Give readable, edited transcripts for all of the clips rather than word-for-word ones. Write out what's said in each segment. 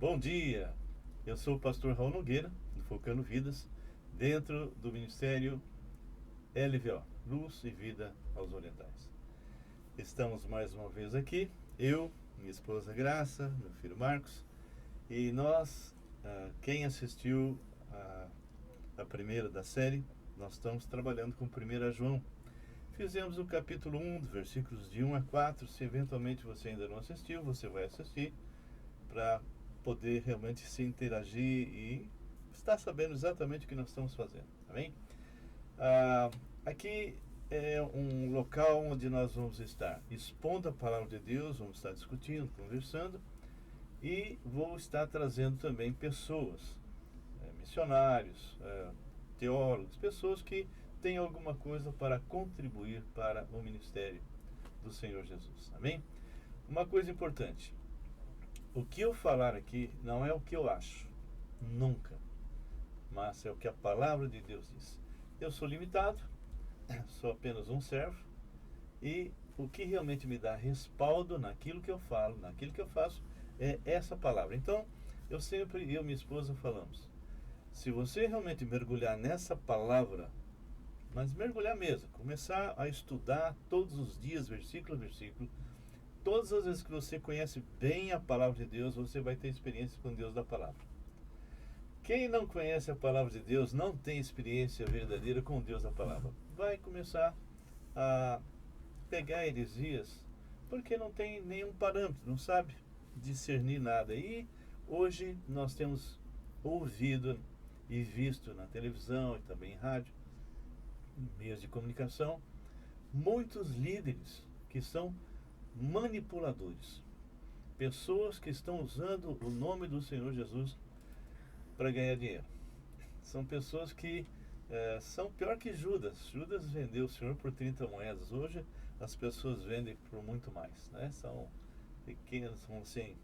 Bom dia, eu sou o pastor Raul Nogueira, do Focando Vidas, dentro do Ministério LVO, Luz e Vida aos Orientais. Estamos mais uma vez aqui, eu, minha esposa Graça, meu filho Marcos, e nós, quem assistiu a primeira da série, nós estamos trabalhando com 1 João. Fizemos o capítulo 1, versículos de 1 a 4, se eventualmente você ainda não assistiu, você vai assistir, para poder realmente se interagir e estar sabendo exatamente o que nós estamos fazendo, amém? Aqui é um local onde nós vamos estar expondo a palavra de Deus, vamos estar discutindo, conversando, e vou estar trazendo também pessoas, missionários, teólogos, pessoas que têm alguma coisa para contribuir para o ministério do Senhor Jesus, amém? Uma coisa importante: o que eu falar aqui não é o que eu acho, nunca, mas é o que a palavra de Deus diz. Eu sou limitado, sou apenas um servo, e o que realmente me dá respaldo naquilo que eu falo, naquilo que eu faço, é essa palavra. Então, eu e minha esposa falamos, se você realmente mergulhar nessa palavra, mas mergulhar mesmo, começar a estudar todos os dias, versículo a versículo, todas as vezes que você conhece bem a palavra de Deus, você vai ter experiência com Deus da palavra. Quem não conhece a palavra de Deus não tem experiência verdadeira com Deus da palavra. Vai começar a pegar heresias porque não tem nenhum parâmetro, não sabe discernir nada. E hoje nós temos ouvido e visto na televisão e também em rádio, meios de comunicação, muitos líderes que são manipuladores, pessoas que estão usando o nome do Senhor Jesus para ganhar dinheiro. São pessoas que são pior que Judas. Judas vendeu o Senhor por 30 moedas. Hoje as pessoas vendem por muito mais, né? São pequenas, são assim,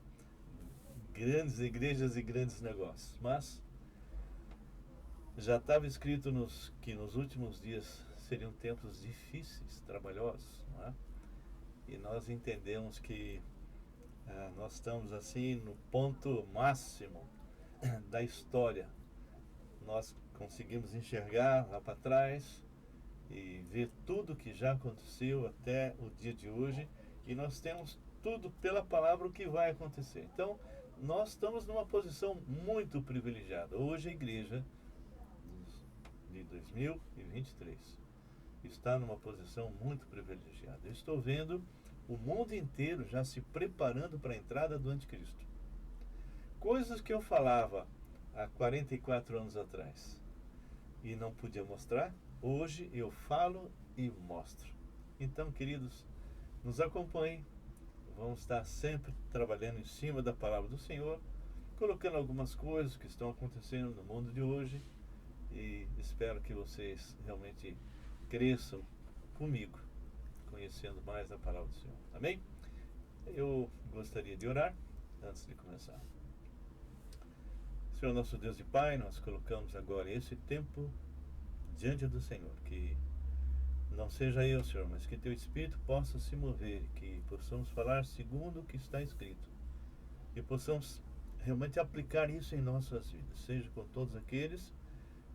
grandes igrejas e grandes negócios. Mas já estava escrito que nos últimos dias seriam tempos difíceis, trabalhosos, não é? E nós entendemos que nós estamos assim no ponto máximo da história. Nós conseguimos enxergar lá para trás e ver tudo que já aconteceu até o dia de hoje, e nós temos tudo pela palavra o que vai acontecer. Então, nós estamos numa posição muito privilegiada. Hoje a igreja de 2023 está numa posição muito privilegiada. Eu estou vendo o mundo inteiro já se preparando para a entrada do anticristo. Coisas que eu falava há 44 anos atrás e não podia mostrar, hoje eu falo e mostro. Então, queridos, nos acompanhem. Vamos estar sempre trabalhando em cima da palavra do Senhor, colocando algumas coisas que estão acontecendo no mundo de hoje, e espero que vocês realmente cresçam comigo, conhecendo mais a palavra do Senhor. Amém? Eu gostaria de orar antes de começar. Senhor nosso Deus e Pai, nós colocamos agora esse tempo diante do Senhor, que não seja eu, Senhor, mas que Teu Espírito possa se mover, que possamos falar segundo o que está escrito, e possamos realmente aplicar isso em nossas vidas, seja com todos aqueles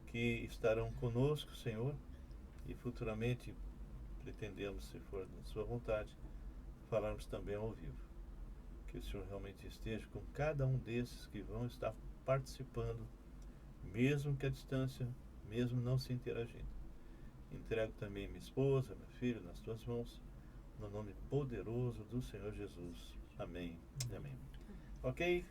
que estarão conosco, Senhor, e futuramente pretendemos, se for da Sua vontade, falarmos também ao vivo. Que o Senhor realmente esteja com cada um desses que vão estar participando, mesmo que à distância, mesmo não se interagindo. Entrego também minha esposa, meu filho nas Tuas mãos, no nome poderoso do Senhor Jesus. Amém. Amém. Ok?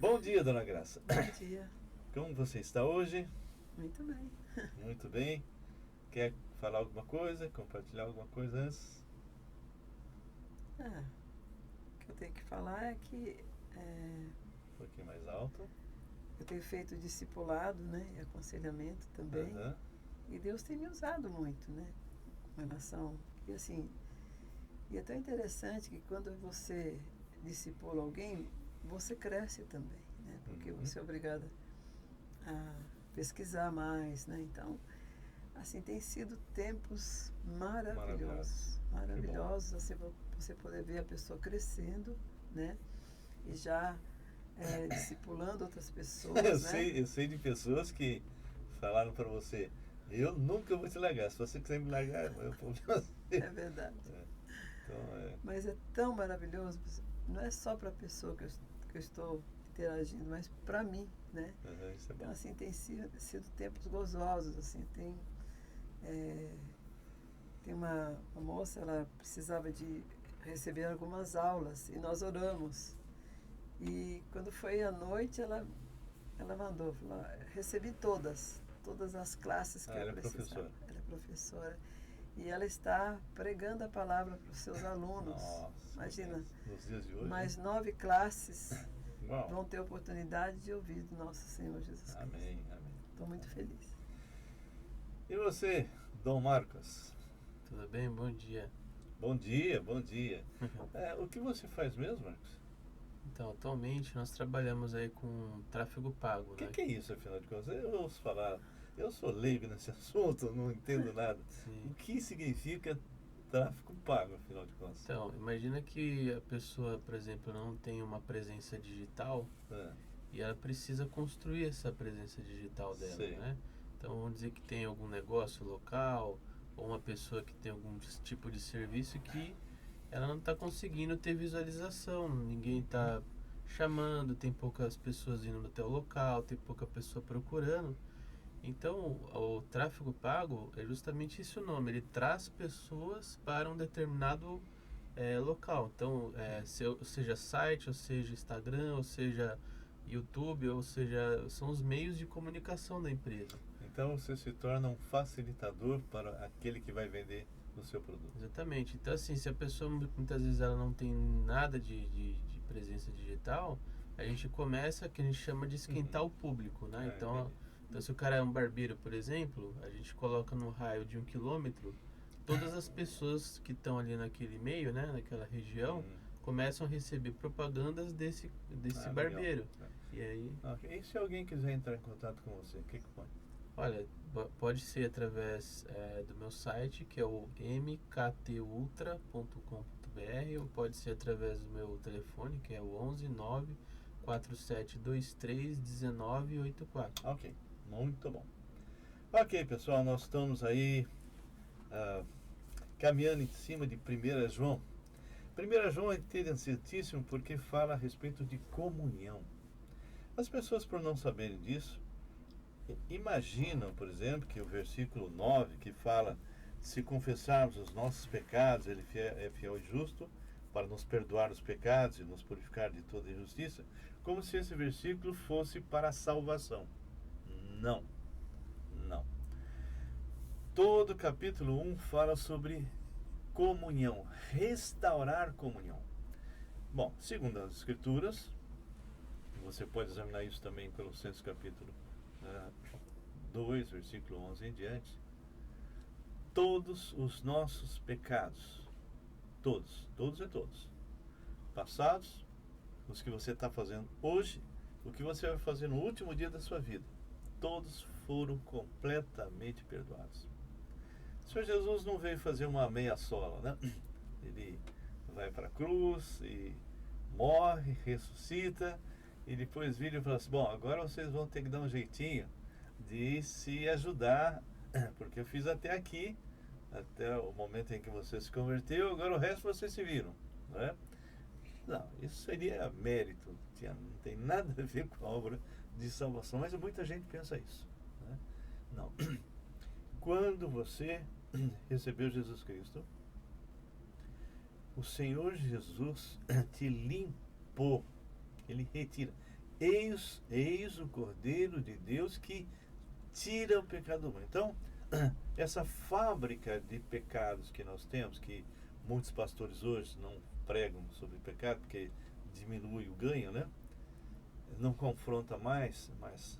Bom dia, Dona Graça. Bom dia. Como você está hoje? Muito bem. Muito bem. Quer falar alguma coisa? Compartilhar alguma coisa antes? O que eu tenho que falar é que Um pouquinho mais alto. eu tenho feito discipulado, né, e aconselhamento também. Uhum. E Deus tem me usado muito, né, com relação... E assim, e é tão interessante que quando você discipula alguém, você cresce também, né, porque você é obrigada a pesquisar mais, né, então... Assim, tem sido tempos maravilhosos, você poder ver a pessoa crescendo, né? E já discipulando outras pessoas, né? Eu sei de pessoas que falaram para você, eu nunca vou te largar, se você quiser me largar, eu vou fazer. É verdade. Então, Mas é tão maravilhoso, não é só para a pessoa que eu estou interagindo, mas para mim, né? Isso é bom. Então, assim, tem sido tempos gozosos, assim, tem uma moça, ela precisava de receber algumas aulas e nós oramos. E quando foi à noite, ela mandou, falou, recebi todas as classes que eu ela precisava. É professora. Ela é professora. E ela está pregando a palavra para os seus alunos. Nossa, imagina, nos dias de hoje, mais 9 classes Uau. vão ter oportunidade de ouvir do nosso Senhor Jesus Cristo. Amém. Estou muito feliz. E você, Dom Marcos? Tudo bem? Bom dia. Bom dia. O que você faz mesmo, Marcos? Então, atualmente nós trabalhamos aí com tráfego pago, O né? que é isso, afinal de contas? Eu ouço falar, eu sou leigo nesse assunto, não entendo nada. Sim. O que significa tráfego pago, afinal de contas? Então, imagina que a pessoa, por exemplo, não tem uma presença digital e ela precisa construir essa presença digital dela, Sei. né? Então, vamos dizer que tem algum negócio local ou uma pessoa que tem algum tipo de serviço que ela não está conseguindo ter visualização, ninguém está chamando, tem poucas pessoas indo até o local, tem pouca pessoa procurando. Então, o tráfego pago é justamente esse o nome, ele traz pessoas para um determinado local. Então, seja site, ou seja Instagram, ou seja YouTube, ou seja, são os meios de comunicação da empresa. Então você se torna um facilitador para aquele que vai vender o seu produto. Exatamente. Então, assim, se a pessoa muitas vezes ela não tem nada de presença digital, a gente começa, que a gente chama de esquentar o público, né? Então, se o cara é um barbeiro, por exemplo, a gente coloca no raio de 1 quilômetro, todas as pessoas que estão ali naquele meio, né, naquela região, começam a receber propagandas desse barbeiro. E aí... E se alguém quiser entrar em contato com você, o que põe? Olha, pode ser através do meu site, que é o mktultra.com.br, ou pode ser através do meu telefone, que é o 11 9 4723 1984. Ok, muito bom. Ok, pessoal, nós estamos aí caminhando em cima de 1 João. 1 João é interessantíssimo porque fala a respeito de comunhão. As pessoas, por não saberem disso, imaginam, por exemplo, que o versículo 9, que fala, se confessarmos os nossos pecados, ele é fiel e justo para nos perdoar os pecados e nos purificar de toda injustiça, como se esse versículo fosse para a salvação. Não. Todo o capítulo 1 fala sobre comunhão, restaurar comunhão. Bom, segundo as Escrituras, você pode examinar isso também em Colossenses capítulo 2, versículo 11 em diante. Todos os nossos pecados, todos, passados, os que você está fazendo hoje, o que você vai fazer no último dia da sua vida, todos foram completamente perdoados. O Senhor Jesus não veio fazer uma meia sola, né? Ele vai para a cruz e morre, ressuscita, e depois vira e fala assim, bom, agora vocês vão ter que dar um jeitinho de se ajudar, porque eu fiz até aqui, até o momento em que você se converteu, agora o resto vocês se viram, não é? Não, isso seria mérito, não tem nada a ver com a obra de salvação, mas muita gente pensa isso, né? Não. Quando você recebeu Jesus Cristo, o Senhor Jesus te limpou, ele retira. Eis o Cordeiro de Deus que tira o pecado do mundo. Então, essa fábrica de pecados que nós temos, que muitos pastores hoje não pregam sobre pecado, porque diminui o ganho, né? Não confronta mais, mas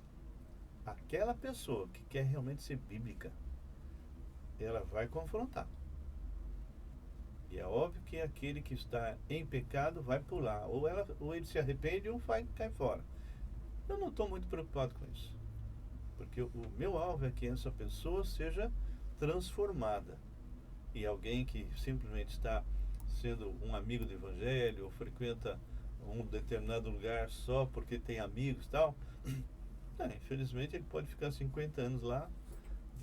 aquela pessoa que quer realmente ser bíblica, ela vai confrontar. E é óbvio que aquele que está em pecado vai pular, ou ele se arrepende ou cai fora. Eu não estou muito preocupado com isso, porque o meu alvo é que essa pessoa seja transformada. E alguém que simplesmente está sendo um amigo do Evangelho, ou frequenta um determinado lugar só porque tem amigos e tal, infelizmente ele pode ficar 50 anos lá,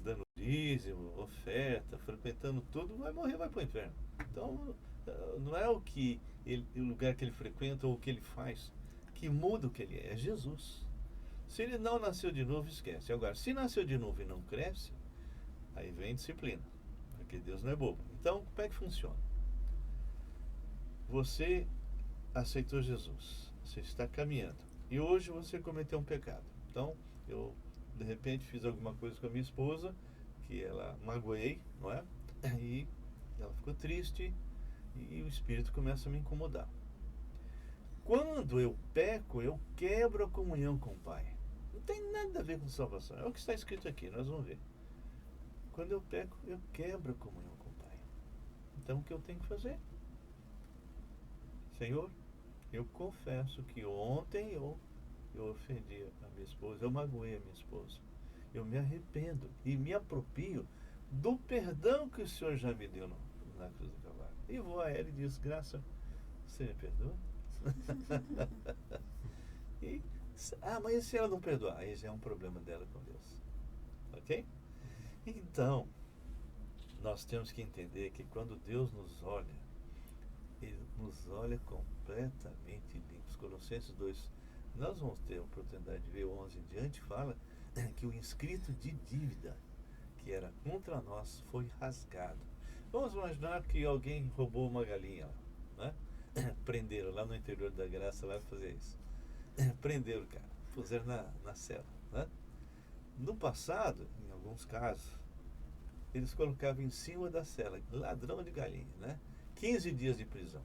dando dízimo, oferta, frequentando tudo, vai morrer, vai para o inferno. Então, não é o lugar que ele frequenta ou o que ele faz que muda o que ele é Jesus. Se ele não nasceu de novo, esquece. Agora, se nasceu de novo e não cresce, aí vem disciplina, porque Deus não é bobo. Então, como é que funciona? Você aceitou Jesus, você está caminhando, e hoje você cometeu um pecado. Então, eu de repente fiz alguma coisa com a minha esposa, que ela magoei, não é? E ela ficou triste, e o Espírito começa a me incomodar. Quando eu peco, eu quebro a comunhão com o Pai. Não tem nada a ver com salvação. É o que está escrito aqui, nós vamos ver. Quando eu peco, eu quebro a comunhão com o Pai. Então o que eu tenho que fazer? Senhor, eu confesso que ontem eu ofendi a minha esposa, eu magoei a minha esposa. Eu me arrependo e me aproprio do perdão que o Senhor já me deu na cruz do Calvário. E vou a ela e diz, Graça, você me perdoa? Mas e se ela não perdoar? Aí já é um problema dela com Deus. Ok? Então, nós temos que entender que quando Deus nos olha, Ele nos olha completamente limpos. Colossenses 2, nós vamos ter a oportunidade de ver 11 em diante, fala que o inscrito de dívida que era contra nós foi rasgado. Vamos imaginar que alguém roubou uma galinha lá, né? Prenderam lá no interior da graça lá para fazer isso. Prenderam o cara, puseram na cela, né? No passado, em alguns casos, eles colocavam em cima da cela, ladrão de galinha, né? 15 dias de prisão.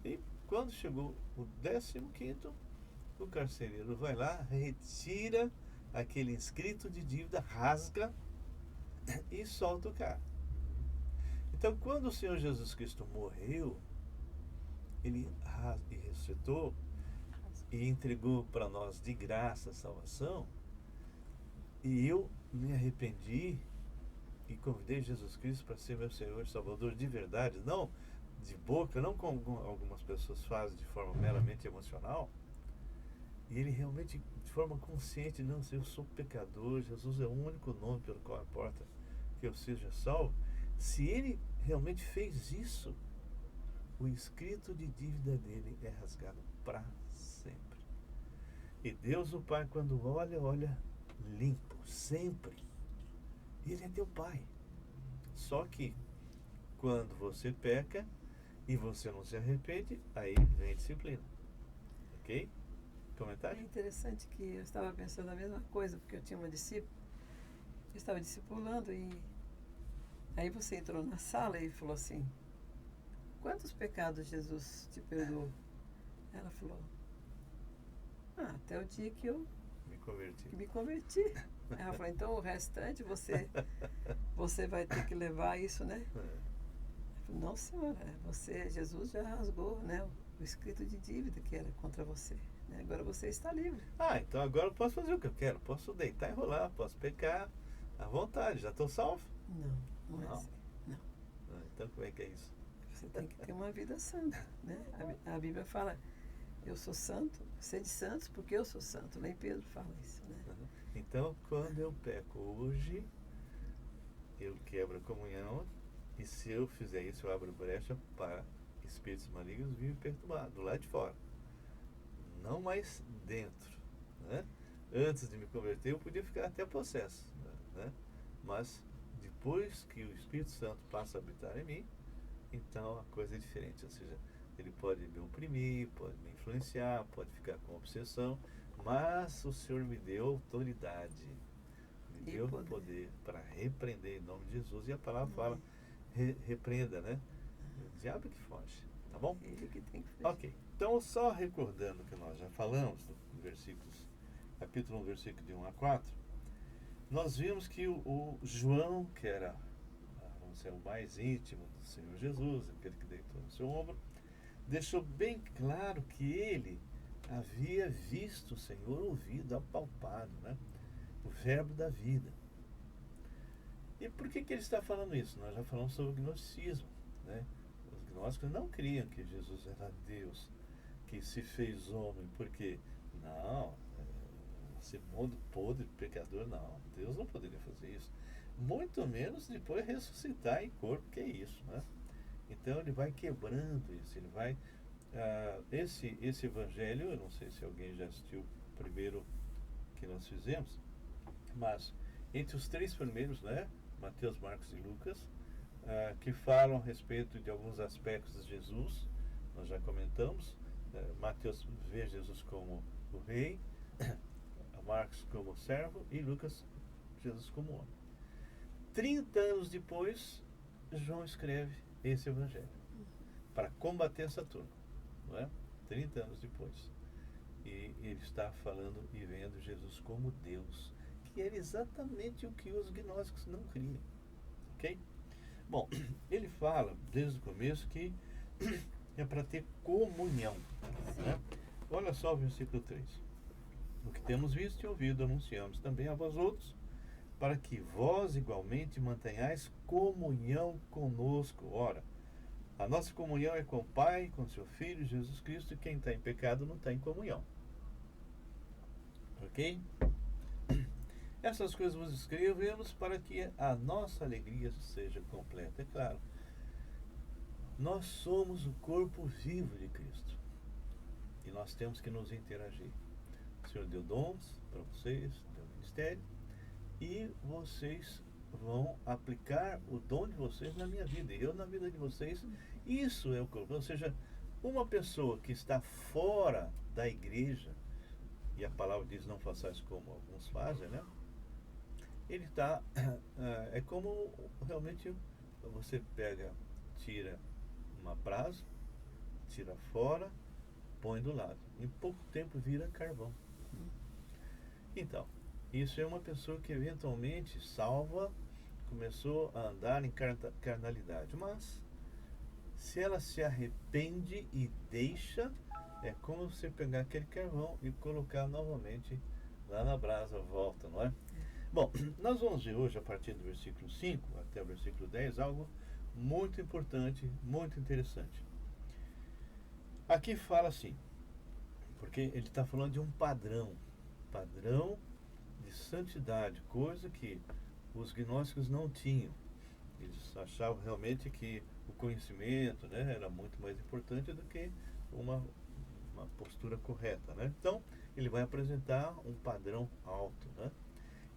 E quando chegou o 15º, o carcereiro vai lá, retira aquele inscrito de dívida, rasga e solta o cara. Então, quando o Senhor Jesus Cristo morreu, Ele ressuscitou e entregou para nós de graça a salvação, e eu me arrependi e convidei Jesus Cristo para ser meu Senhor e Salvador de verdade, não de boca, não como algumas pessoas fazem de forma meramente emocional, e ele realmente de forma consciente, não, eu sou pecador, Jesus é o único nome pelo qual importa que eu seja salvo. Se ele realmente fez isso, o inscrito de dívida dele é rasgado para sempre. E Deus o Pai, quando olha limpo, sempre. E Ele é teu Pai. Só que quando você peca e você não se arrepende, aí vem a disciplina. Ok? Comentário? É interessante que eu estava pensando a mesma coisa, porque eu tinha uma discípula, eu estava discipulando e aí você entrou na sala e falou assim, quantos pecados Jesus te perdoou? Ela falou, até o dia que eu me converti. Ela falou, então o restante você vai ter que levar isso, né? Eu falei, não, senhora, Jesus já rasgou, né, o escrito de dívida que era contra você. Né? Agora você está livre. Então agora eu posso fazer o que eu quero. Posso deitar e rolar, posso pecar à vontade. Já estou salvo? Não é assim. Não. Então como é que é isso? Você tem que ter uma vida santa, né? A Bíblia fala, eu sou santo, sede santos porque eu sou santo. Nem Pedro fala isso, né? Então, quando eu peco hoje, eu quebro a comunhão, e se eu fizer isso, eu abro brecha para espíritos malignos virem perturbar, do lado de fora. Não mais dentro, né? Antes de me converter, eu podia ficar até possesso, né? Mas depois que o Espírito Santo passa a habitar em mim, então a coisa é diferente. Ou seja, ele pode me oprimir, pode me influenciar, pode ficar com obsessão, mas o Senhor me deu autoridade, me deu poder para repreender em nome de Jesus. E a palavra fala, repreenda, né? O diabo que foge, tá bom? Ele que tem que fugir. Ok, então só recordando que nós já falamos no versículos, capítulo 1, versículo de 1 a 4, nós vimos que o João, que era, vamos dizer, o mais íntimo do Senhor Jesus, aquele que deitou no seu ombro, deixou bem claro que ele havia visto o Senhor, ouvido, apalpado, né? O verbo da vida. E por que ele está falando isso? Nós já falamos sobre o gnosticismo, né? Os gnósticos não criam que Jesus era Deus, que se fez homem, porque, não, esse mundo podre, pecador, não, Deus não poderia fazer isso. Muito menos depois ressuscitar em corpo, que é isso, né? Então ele vai quebrando isso, ele vai... esse evangelho, eu não sei se alguém já assistiu o primeiro que nós fizemos, mas entre os 3 primeiros, né, Mateus, Marcos e Lucas, que falam a respeito de alguns aspectos de Jesus, nós já comentamos. Mateus vê Jesus como o rei, Marcos como servo e Lucas Jesus como homem. 30 anos depois, João escreve esse evangelho para combater essa turma, não é? 30 anos depois. E ele está falando e vendo Jesus como Deus, que era exatamente o que os gnósticos não criam. Ok? Bom, ele fala desde o começo que é para ter comunhão, né? Olha só o versículo 3. O que temos visto e ouvido anunciamos também a vós outros, para que vós igualmente mantenhais comunhão conosco. Ora, a nossa comunhão é com o Pai, com seu Filho Jesus Cristo, e quem está em pecado não está em comunhão. Ok? Essas coisas vos escrevemos para que a nossa alegria seja completa. É claro, nós somos o corpo vivo de Cristo e nós temos que nos interagir. O Senhor deu dons para vocês, deu ministério, e vocês vão aplicar o dom de vocês na minha vida e eu na vida de vocês. Isso é o corpo. Ou seja, uma pessoa que está fora da igreja, e a palavra diz não façais como alguns fazem, né? Ele está, é como realmente você pega, tira uma brasa, tira fora, põe do lado. Em pouco tempo vira carvão. Então, isso é uma pessoa que eventualmente salva, começou a andar em carnalidade. Mas, se ela se arrepende e deixa, é como você pegar aquele carvão e colocar novamente lá na brasa, volta, não é? Bom, nós vamos ver hoje, a partir do versículo 5 até o versículo 10, algo muito importante, muito interessante. Aqui fala assim, porque ele está falando de um padrão de santidade, coisa que os gnósticos não tinham. Eles achavam realmente que o conhecimento, né, era muito mais importante do que uma postura correta, né? Então, ele vai apresentar um padrão alto, né?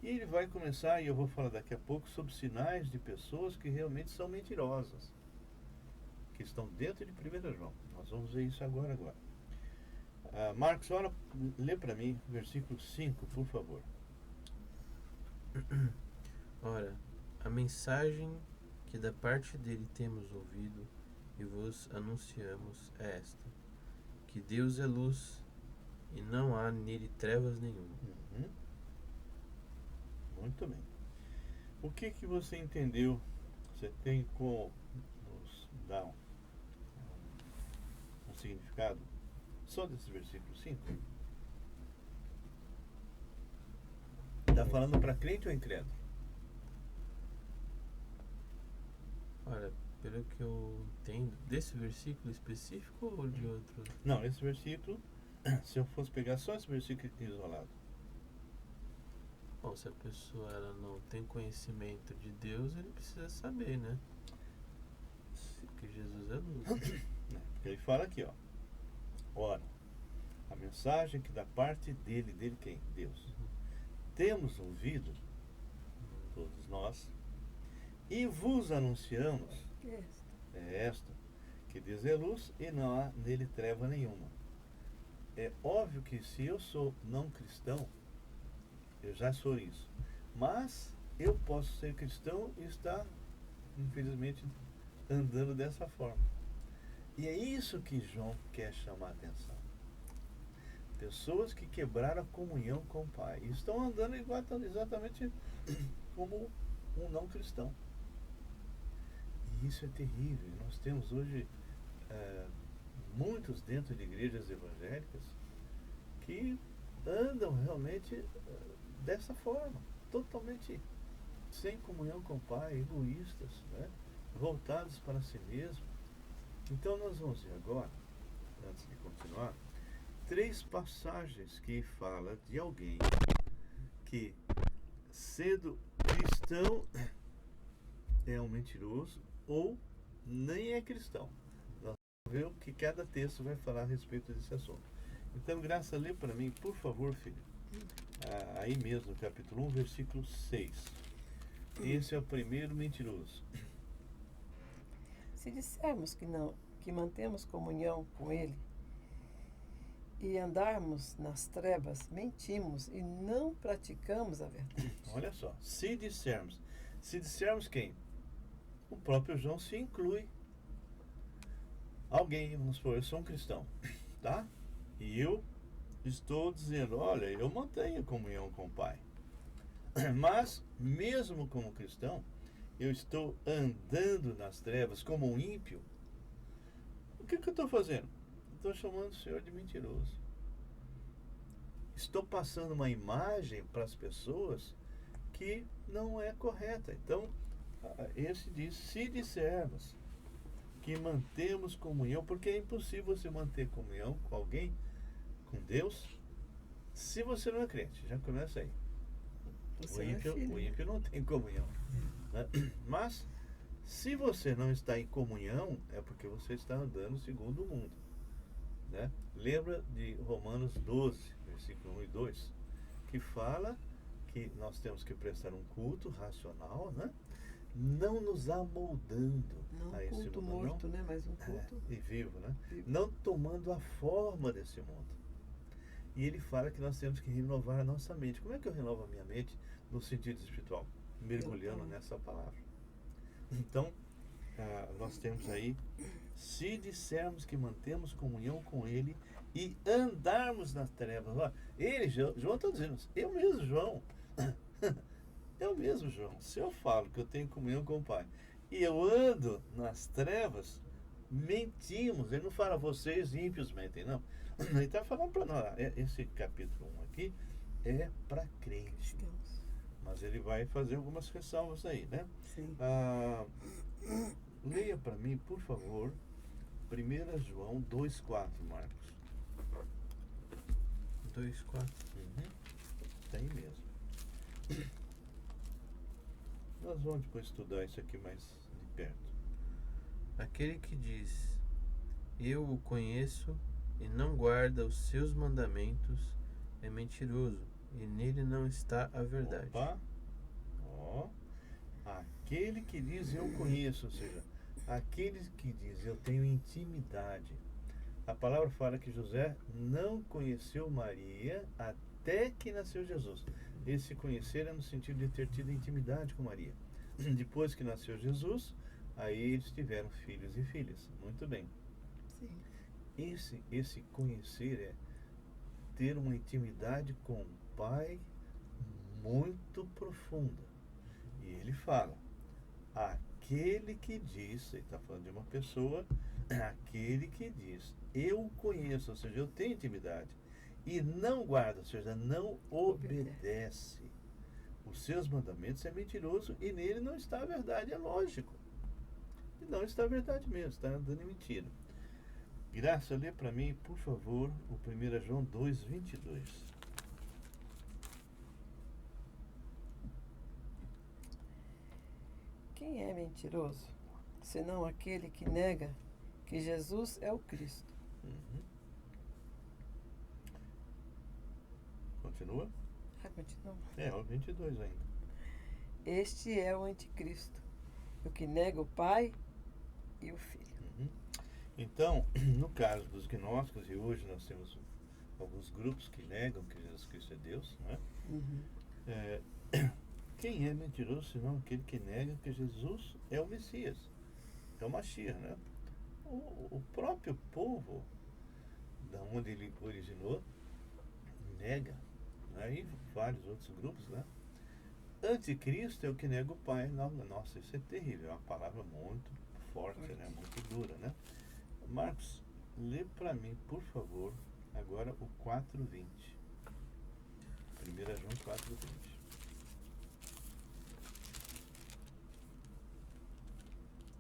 E ele vai começar, e eu vou falar daqui a pouco, sobre sinais de pessoas que realmente são mentirosas, que estão dentro de 1 João. Nós vamos ver isso agora. Marcos, lê para mim, versículo 5, por favor. Ora, a mensagem que da parte dele temos ouvido e vos anunciamos é esta, que Deus é luz e não há nele trevas nenhuma. Muito bem. O que você entendeu? Você tem como nos dar um significado só desse versículo 5? Está falando para crente ou incrédulo? Olha, pelo que eu entendo, desse versículo específico ou de outro? Não, esse versículo, se eu fosse pegar só esse versículo isolado. Bom, se a pessoa ela não tem conhecimento de Deus, ele precisa saber, né? Porque Jesus é luz. Porque ele fala aqui, ó. Ora, a mensagem que da parte dele quem? Deus. Temos ouvido, todos nós, e vos anunciamos, é esta, que Deus é luz e não há nele treva nenhuma. É óbvio que se eu sou não cristão, eu já sou isso. Mas eu posso ser cristão e estar, infelizmente, andando dessa forma. E é isso que João quer chamar a atenção. Pessoas que quebraram a comunhão com o Pai e estão andando exatamente como um não cristão. E isso é terrível. Nós temos hoje muitos dentro de igrejas evangélicas que andam realmente dessa forma, totalmente sem comunhão com o Pai, egoístas, né? Voltados para si mesmo. Então nós vamos ver agora, antes de continuar, 3 passagens que fala de alguém que, sendo cristão, é um mentiroso ou nem é cristão. Nós vamos ver o que cada texto vai falar a respeito desse assunto. Então, Graça, lê para mim, por favor, filho. Aí mesmo, no capítulo 1, versículo 6. Esse é o primeiro mentiroso. Se dissermos que mantemos comunhão com Ele e andarmos nas trevas, mentimos e não praticamos a verdade. Olha só, se dissermos quem? O próprio João se inclui. Alguém, vamos supor, eu sou um cristão, tá? E eu estou dizendo, olha, eu mantenho comunhão com o Pai. Mas, mesmo como cristão, eu estou andando nas trevas como um ímpio. O que eu estou fazendo? Estou chamando o Senhor de mentiroso. Estou passando uma imagem para as pessoas que não é correta. Então, esse diz, se dissermos que mantemos comunhão, porque é impossível você manter comunhão com alguém, com Deus, se você não é crente. Já começa aí. O ímpio não tem comunhão. Né? Mas, se você não está em comunhão, é porque você está andando segundo o mundo. Né? Lembra de Romanos 12, versículo 1 e 2, que fala que nós temos que prestar um culto racional, né? Não nos amoldando Não a um esse culto mundo, morto, né? Mas um culto e vivo, né? vivo. Não tomando a forma desse mundo. E ele fala que nós temos que renovar a nossa mente. Como é que eu renovo a minha mente no sentido espiritual? Mergulhando nessa palavra. Então, nós temos aí, se dissermos que mantemos comunhão com Ele e andarmos nas trevas. Ó, João está dizendo, eu mesmo, João. Eu mesmo, João. Se eu falo que eu tenho comunhão com o Pai e eu ando nas trevas, mentimos. Ele não fala, vocês ímpios mentem, não. Ele está falando para nós. Esse capítulo 1 aqui é para crente. Mas ele vai fazer algumas ressalvas aí, né? Sim. Leia para mim, por favor, 1 João 2,4, Marcos. 2:4. Tá aí mesmo. Nós vamos depois estudar isso aqui mais de perto. Aquele que diz, eu o conheço e não guarda os seus mandamentos, é mentiroso, e nele não está a verdade. Opa. Ó. Aquele que diz eu conheço, ou seja, aquele que diz eu tenho intimidade. A palavra fala que José não conheceu Maria até que nasceu Jesus. Esse conhecer é no sentido de ter tido intimidade com Maria. Depois que nasceu Jesus, aí eles tiveram filhos e filhas. Muito bem. Sim. Esse conhecer é ter uma intimidade com o Pai muito profunda. E ele fala, aquele que diz, ele está falando de uma pessoa, aquele que diz, eu conheço, ou seja, eu tenho intimidade, e não guarda, ou seja, não obedece os seus mandamentos, é mentiroso e nele não está a verdade, é lógico. E não está a verdade mesmo, está andando em mentira. Graça, lê para mim, por favor, o 1 João 2,22. Quem é mentiroso, senão aquele que nega que Jesus é o Cristo? Continua? Continua. O 22 ainda. Este é o anticristo, o que nega o Pai e o Filho. Então, no caso dos gnósticos, e hoje nós temos alguns grupos que negam que Jesus Cristo é Deus, né? Quem é mentiroso senão aquele que nega que Jesus é o Messias, é o Mashiach, né? O próprio povo, da onde ele originou, nega, né? E vários outros grupos, né? Anticristo é o que nega o Pai. Nossa, isso é terrível, é uma palavra muito forte, né? Muito dura, né? Marcos, lê para mim, por favor, agora o 4:20. 1 João 4:20.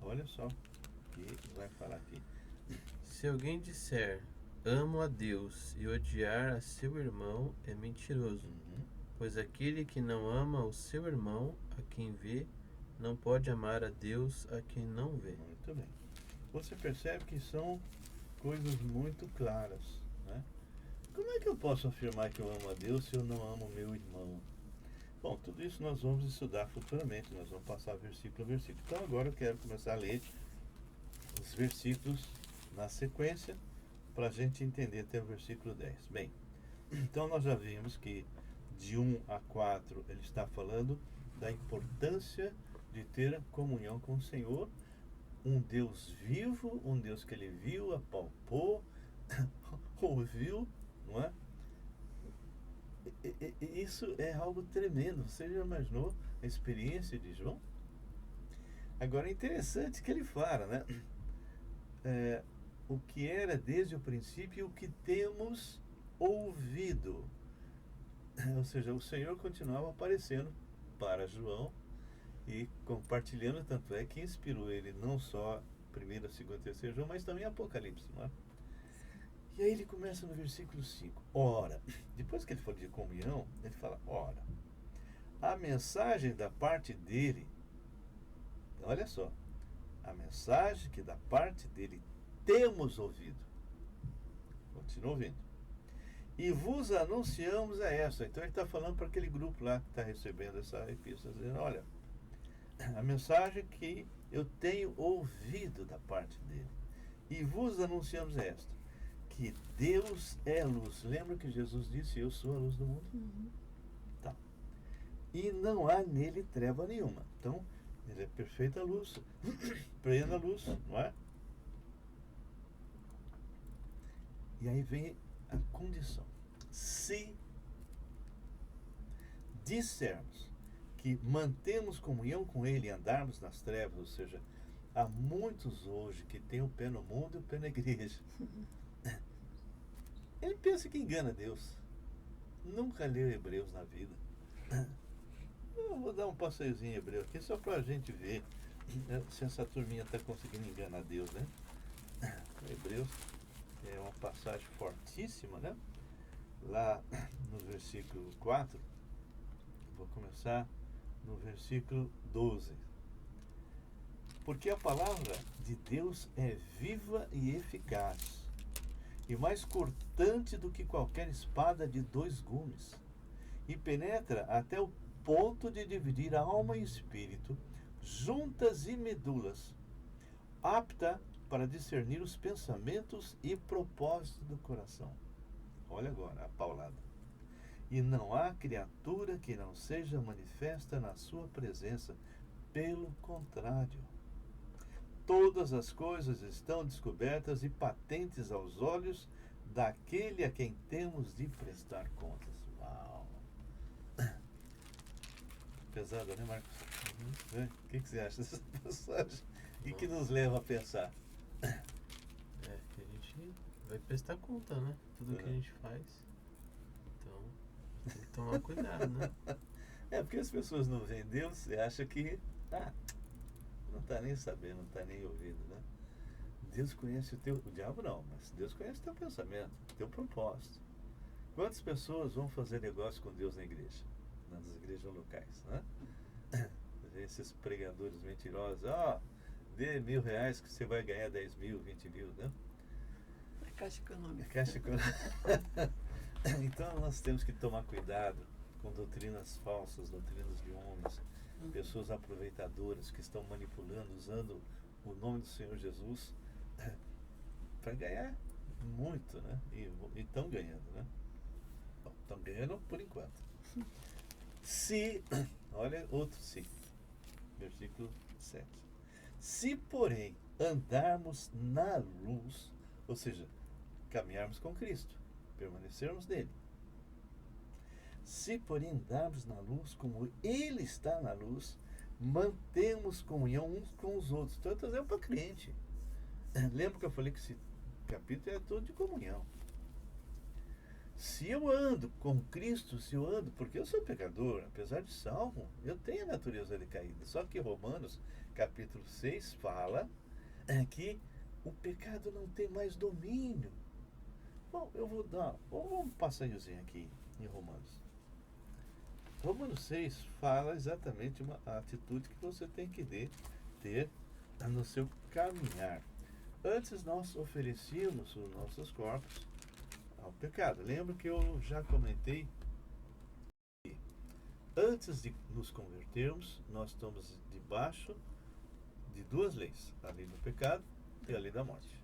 Olha só o que vai falar aqui. Se alguém disser, amo a Deus, e odiar a seu irmão, é mentiroso. Pois aquele que não ama o seu irmão, a quem vê, não pode amar a Deus, a quem não vê. Muito bem. Você percebe que são coisas muito claras, né? Como é que eu posso afirmar que eu amo a Deus se eu não amo meu irmão? Bom, tudo isso nós vamos estudar futuramente, nós vamos passar versículo a versículo. Então agora eu quero começar a ler os versículos na sequência para a gente entender até o versículo 10. Bem, então nós já vimos que de 1 a 4 ele está falando da importância de ter comunhão com o Senhor, um Deus vivo, um Deus que ele viu, apalpou, ouviu, não é? Isso é algo tremendo. Você já imaginou a experiência de João? Agora é interessante que ele fala, né? O que era desde o princípio e o que temos ouvido. Ou seja, o Senhor continuava aparecendo para João e compartilhando, tanto é que inspirou ele não só 1º, 2º, 3º João, mas também Apocalipse, não é? E aí ele começa no versículo 5. Ora, depois que ele fala de comunhão, ele fala, ora, a mensagem da parte dele, olha só, a mensagem que da parte dele temos ouvido. Continua ouvindo. E vos anunciamos a essa. Então ele está falando para aquele grupo lá que está recebendo essa epístola, dizendo, olha, a mensagem que eu tenho ouvido da parte dele. E vos anunciamos esta, que Deus é luz. Lembra que Jesus disse, eu sou a luz do mundo? Tá. E não há nele treva nenhuma. Então, ele é perfeita luz, plena luz, não é? E aí vem a condição. Se dissermos que mantemos comunhão com ele e andarmos nas trevas, ou seja, há muitos hoje que têm o pé no mundo e o pé na igreja. Ele pensa que engana Deus. Nunca leu Hebreus na vida. Eu vou dar um passeiozinho em Hebreus aqui só para a gente ver se essa turminha está conseguindo enganar Deus, né? Hebreus é uma passagem fortíssima, né? Lá no versículo 4, vou começar no versículo 12. Porque a palavra de Deus é viva e eficaz, e mais cortante do que qualquer espada de 2 gumes, e penetra até o ponto de dividir a alma e espírito, juntas e medulas, apta para discernir os pensamentos e propósitos do coração. Olha agora a paulada. E não há criatura que não seja manifesta na sua presença, pelo contrário. Todas as coisas estão descobertas e patentes aos olhos daquele a quem temos de prestar contas. Uau! Pesada, né, Marcos? O que você acha dessa passagem? E que nos leva a pensar? Que a gente vai prestar conta, né? Tudo que a gente faz. Então, tem que tomar cuidado, né? Porque as pessoas não veem Deus e acham que não está nem sabendo, não está nem ouvindo, né? Deus conhece o diabo não, mas Deus conhece o teu pensamento, o teu propósito. Quantas pessoas vão fazer negócio com Deus na igreja? Nas igrejas locais, né? Esses pregadores mentirosos, dê R$1.000 que você vai ganhar 10 mil, 20 mil, né? É Caixa Econômica. Caixa Econômica. Então nós temos que tomar cuidado com doutrinas falsas, doutrinas de homens, pessoas aproveitadoras que estão manipulando, usando o nome do Senhor Jesus para ganhar muito, né? E estão ganhando, né? Estão ganhando por enquanto. Se, olha outro se, versículo 7. Se, porém, andarmos na luz, ou seja, caminharmos com Cristo, permanecermos nele. Se, porém, andarmos na luz como Ele está na luz, mantemos comunhão uns com os outros. Então, eu estou dizendo para crente. Lembra que eu falei que esse capítulo é todo de comunhão. Se eu ando com Cristo, porque eu sou pecador, apesar de salvo, eu tenho a natureza decaída. Só que Romanos, capítulo 6, fala que o pecado não tem mais domínio. Bom, vamos um passagezinho aqui em Romanos. Romanos 6 fala exatamente a atitude que você tem que ter no seu caminhar. Antes nós oferecíamos os nossos corpos ao pecado. Lembra que eu já comentei que antes de nos convertermos, nós estamos debaixo de duas leis, a lei do pecado e a lei da morte.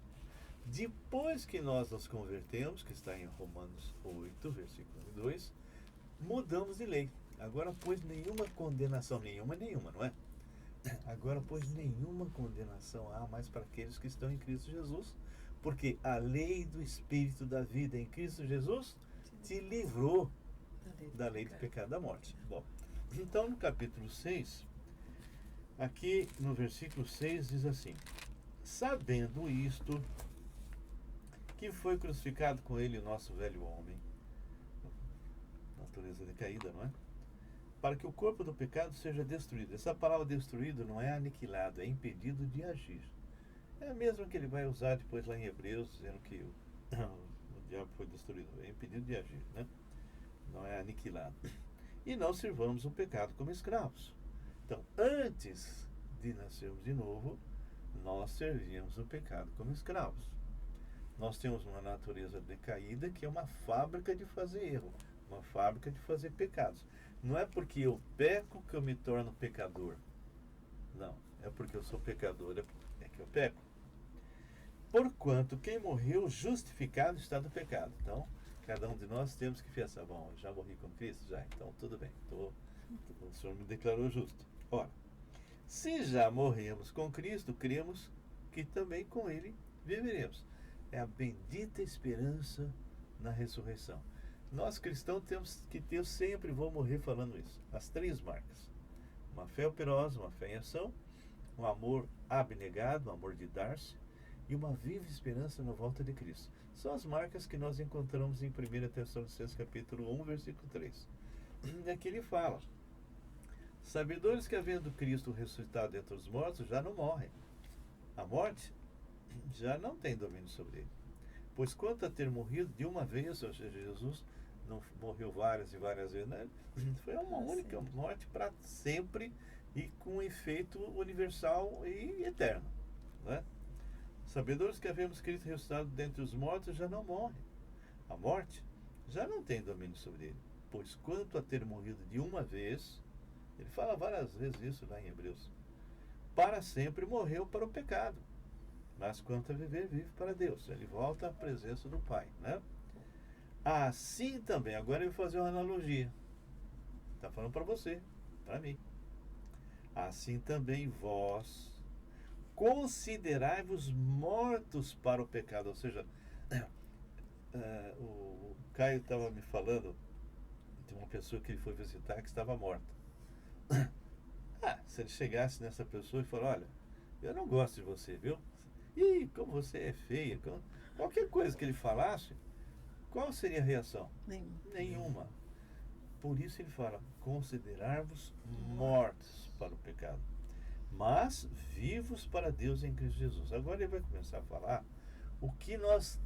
Depois que nós nos convertemos, que está em Romanos 8, versículo 2, mudamos de lei. Agora, pois, nenhuma condenação, nenhuma, não é? Agora, pois, nenhuma condenação há mais para aqueles que estão em Cristo Jesus, porque a lei do Espírito da vida em Cristo Jesus te livrou da lei do pecado e da morte. Bom, então no capítulo 6, aqui no versículo 6 diz assim: sabendo isto, que foi crucificado com ele o nosso velho homem, natureza decaída, não é? Para que o corpo do pecado seja destruído. Essa palavra destruído não é aniquilado, é impedido de agir. É a mesma que ele vai usar depois lá em Hebreus, dizendo que o diabo foi destruído. É impedido de agir, né? Não é aniquilado. E não sirvamos o pecado como escravos. Então, antes de nascermos de novo, nós servíamos o pecado como escravos. Nós temos uma natureza decaída que é uma fábrica de fazer erro, uma fábrica de fazer pecados. Não é porque eu peco que eu me torno pecador. Não, é porque eu sou pecador, é que eu peco. Porquanto quem morreu justificado está do pecado. Então, cada um de nós temos que pensar, bom, já morri com Cristo? Já, então tudo bem, o Senhor me declarou justo. Ora, se já morremos com Cristo, cremos que também com Ele viveremos. É a bendita esperança na ressurreição. Nós cristãos temos que ter, sempre vou morrer falando isso, as três marcas: uma fé operosa, uma fé em ação, um amor abnegado, um amor de dar-se, e uma viva esperança na volta de Cristo. São as marcas que nós encontramos em 1 Tessalonicenses capítulo 1, versículo 3. E aqui ele fala: sabedores que, havendo Cristo ressuscitado dentre os mortos, já não morrem. A morte já não tem domínio sobre ele. Pois quanto a ter morrido de uma vez, ou seja, Jesus não morreu várias e várias vezes, né? Foi uma única morte para sempre e com efeito universal e eterno, né? Sabedores que havemos Cristo ressuscitado dentre os mortos já não morre. A morte já não tem domínio sobre ele. Pois quanto a ter morrido de uma vez, ele fala várias vezes isso lá em Hebreus, para sempre morreu para o pecado. Mas quanto a viver, vive para Deus. Ele volta à presença do Pai, né? Assim também, agora eu vou fazer uma analogia. Está falando para você, para mim. Assim também vós considerai-vos mortos para o pecado. Ou seja, o Caio estava me falando de uma pessoa que ele foi visitar que estava morta. Se ele chegasse nessa pessoa e falar: olha, eu não gosto de você, viu? Ih, como você é feia. Qualquer coisa que ele falasse, qual seria a reação? Nenhuma. Por isso ele fala: considerar-vos mortos para o pecado, mas vivos para Deus em Cristo Jesus. Agora ele vai começar a falar o que nós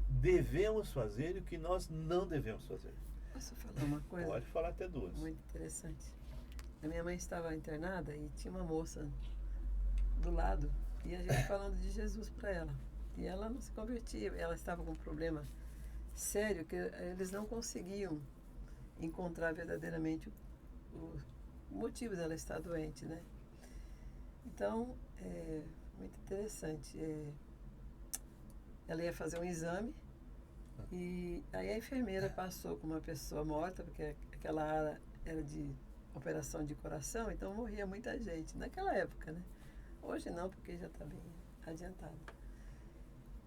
devemos fazer e o que nós não devemos fazer. Posso falar uma coisa? Pode falar até duas. Muito interessante. A minha mãe estava internada e tinha uma moça do lado e a gente falando de Jesus para ela. E ela não se convertia. Ela estava com um problema sério que eles não conseguiam encontrar verdadeiramente o motivo dela estar doente, né? Então, muito interessante. Ela ia fazer um exame e aí a enfermeira passou com uma pessoa morta, porque aquela área era de operação de coração, então morria muita gente naquela época, né? Hoje não, porque já está bem adiantado.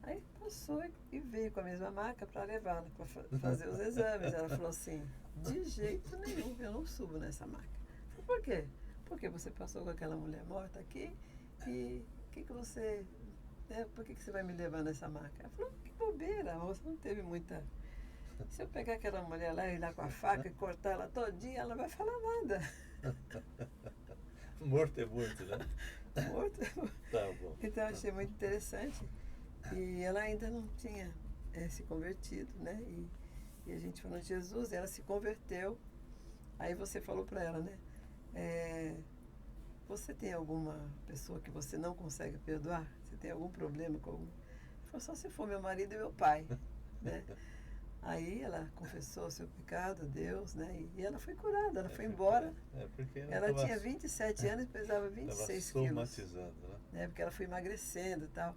Aí passou e veio com a mesma maca para levá-la para fazer os exames. Ela falou assim: de jeito nenhum, eu não subo nessa maca. Eu falei: por quê? Porque você passou com aquela mulher morta aqui e você, por que você vai me levar nessa maca? Ela falou: que bobeira, a moça não teve muita... Se eu pegar aquela mulher lá e ir lá com a faca e cortar ela todinha, ela não vai falar nada. Morto é morto, né? Morto é morto. Tá bom. Então eu achei muito interessante. E ela ainda não tinha se convertido, né? E a gente falou de Jesus, ela se converteu. Aí você falou para ela, né? Você tem alguma pessoa que você não consegue perdoar? Você tem algum problema com algum? Ela falou, só se for meu marido e meu pai, né? Aí ela confessou o seu pecado a Deus, né? E ela foi curada, ela foi embora. Porque ela tinha 27 anos e pesava 26 quilos. somatizando, né? Porque ela foi emagrecendo e tal.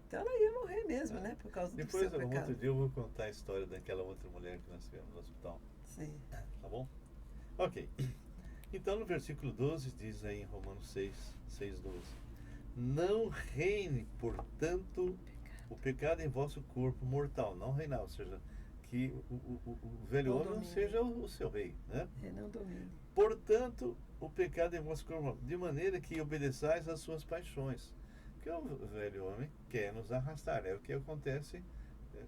Então ela ia morrer mesmo, né? Por causa do seu pecado. Depois, outro dia, eu vou contar a história daquela outra mulher que nós tivemos no hospital. Sim. Tá bom? Ok. Então, no versículo 12, diz aí em Romanos 6:12: Não reine, portanto, o pecado em vosso corpo mortal. Não reinar, ou seja, que o velho homem não seja o seu rei, né? Não domine. Portanto, o pecado em vosso corpo mortal, de maneira que obedeçais às suas paixões. Porque o velho homem quer nos arrastar. É o que acontece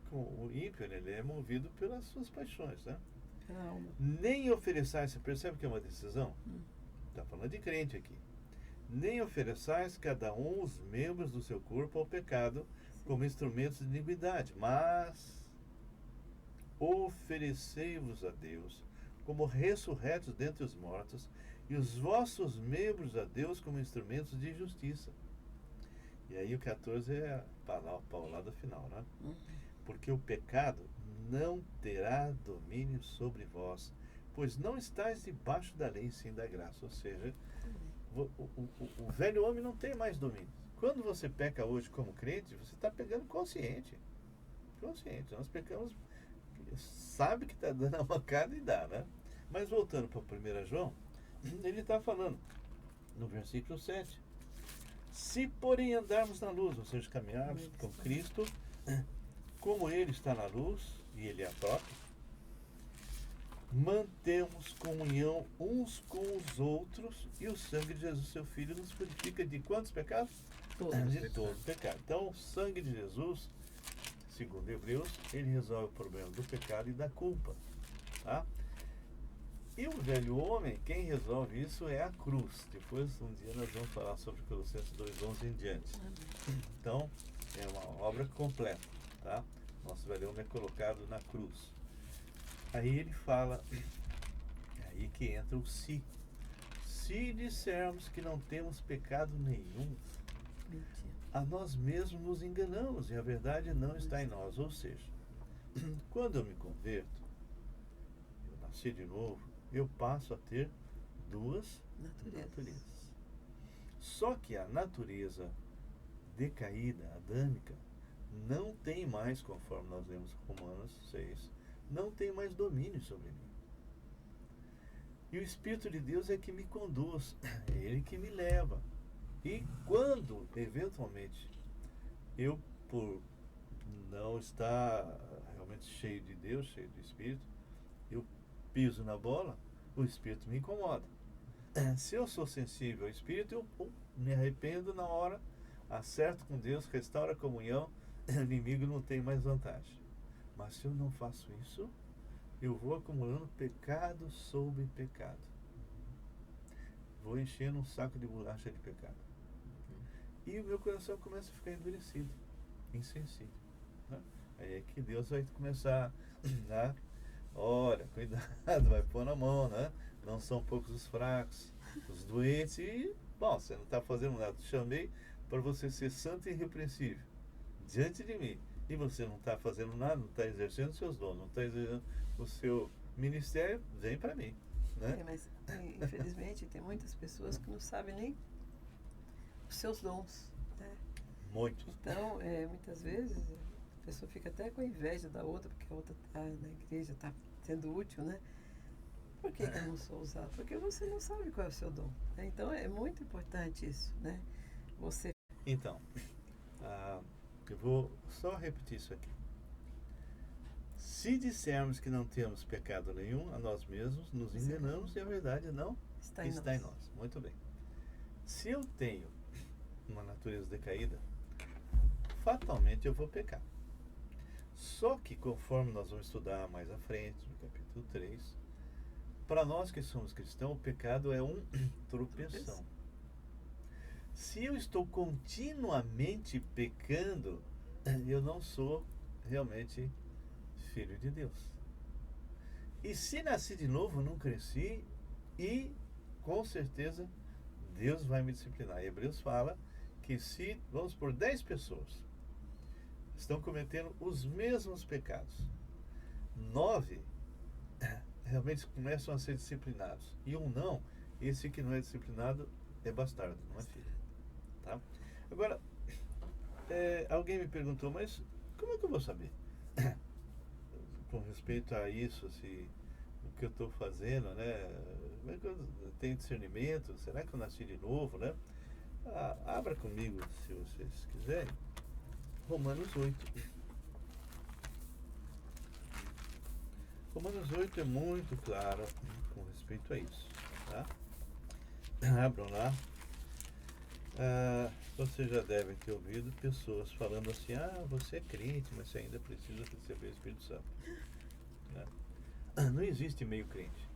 com o ímpio, né? Ele é movido pelas suas paixões, né? Nem ofereçais, você percebe que é uma decisão? Está falando de crente aqui. Nem ofereçais cada um os membros do seu corpo ao pecado como instrumentos de iniquidade, mas oferecei-vos a Deus como ressurretos dentre os mortos e os vossos membros a Deus como instrumentos de justiça. E aí o 14 é a paulada final, né? Porque o pecado não terá domínio sobre vós, pois não estáis debaixo da lei, sim da graça. Ou seja, o velho homem não tem mais domínio. Quando você peca hoje como crente, você está pegando consciente. Nós pecamos, sabe que está dando a mancada e dá, né? Mas voltando para 1 João, ele está falando no versículo 7. Se, porém, andarmos na luz, ou seja, caminharmos com Cristo, como Ele está na luz, e Ele é a própria, mantemos comunhão uns com os outros, e o sangue de Jesus, seu Filho, nos purifica de quantos pecados? De todo pecado. Então, o sangue de Jesus, segundo Hebreus, ele resolve o problema do pecado e da culpa. Tá? E o velho homem, quem resolve isso é a cruz. Depois, um dia, nós vamos falar sobre Colossenses 2:11 em diante. Então, é uma obra completa. Tá? Nosso velho homem é colocado na cruz. Aí ele fala, aí que entra o se. Se dissermos que não temos pecado nenhum, a nós mesmos nos enganamos e a verdade não está em nós. Ou seja, quando eu me converto, eu nasci de novo, eu passo a ter duas naturezas. Só que a natureza decaída, adâmica, não tem mais, conforme nós lemos Romanos 6, não tem mais domínio sobre mim. E o Espírito de Deus é que me conduz, é Ele que me leva. E quando, eventualmente, eu, por não estar realmente cheio de Deus, cheio do Espírito, eu piso na bola, o Espírito me incomoda. Se eu sou sensível ao Espírito, eu me arrependo na hora, acerto com Deus, restauro a comunhão, o inimigo não tem mais vantagem. Mas se eu não faço isso, eu vou acumulando pecado sobre pecado. Vou enchendo um saco de bolacha de pecado. E o meu coração começa a ficar endurecido, insensível. Né? Aí é que Deus vai começar a olha, cuidado, vai pôr na mão, né? Não são poucos os fracos, os doentes e, bom, você não está fazendo nada. Te chamei para você ser santo e irrepreensível diante de mim. E você não está fazendo nada, não está exercendo os seus dons, não está exercendo o seu ministério, vem para mim. Né? Mas, infelizmente, tem muitas pessoas que não sabem nem os seus dons. Né? Muitos. Então, muitas vezes, a pessoa fica até com inveja da outra, porque a outra está na igreja, está sendo útil, né? Por que eu não sou usado? Porque você não sabe qual é o seu dom. Né? Então, é muito importante isso, né? Você... Então, eu vou só repetir isso aqui. Se dissermos que não temos pecado nenhum, a nós mesmos nos enganamos e a verdade não está em nós. Muito bem. Se eu tenho uma natureza decaída, fatalmente eu vou pecar. Só que, conforme nós vamos estudar mais à frente, no capítulo 3, para nós que somos cristãos, o pecado é um tropeção. Se eu estou continuamente pecando, eu não sou realmente filho de Deus. E se nasci de novo, não cresci, e com certeza Deus vai me disciplinar. Hebreus fala que se, vamos por 10 pessoas estão cometendo os mesmos pecados, 9 realmente começam a ser disciplinados, e um não, esse que não é disciplinado é bastardo, não é filho. Tá? Agora, alguém me perguntou, mas como é que eu vou saber? Com respeito a isso, se o que eu estou fazendo, né? Como é que eu tenho discernimento? Será que eu nasci de novo, né? Abra comigo, se vocês quiserem, Romanos 8. Romanos 8 é muito claro com respeito a isso, tá? Abram lá. Vocês já devem ter ouvido pessoas falando assim: você é crente, mas você ainda precisa receber o Espírito Santo, né? Não existe meio crente.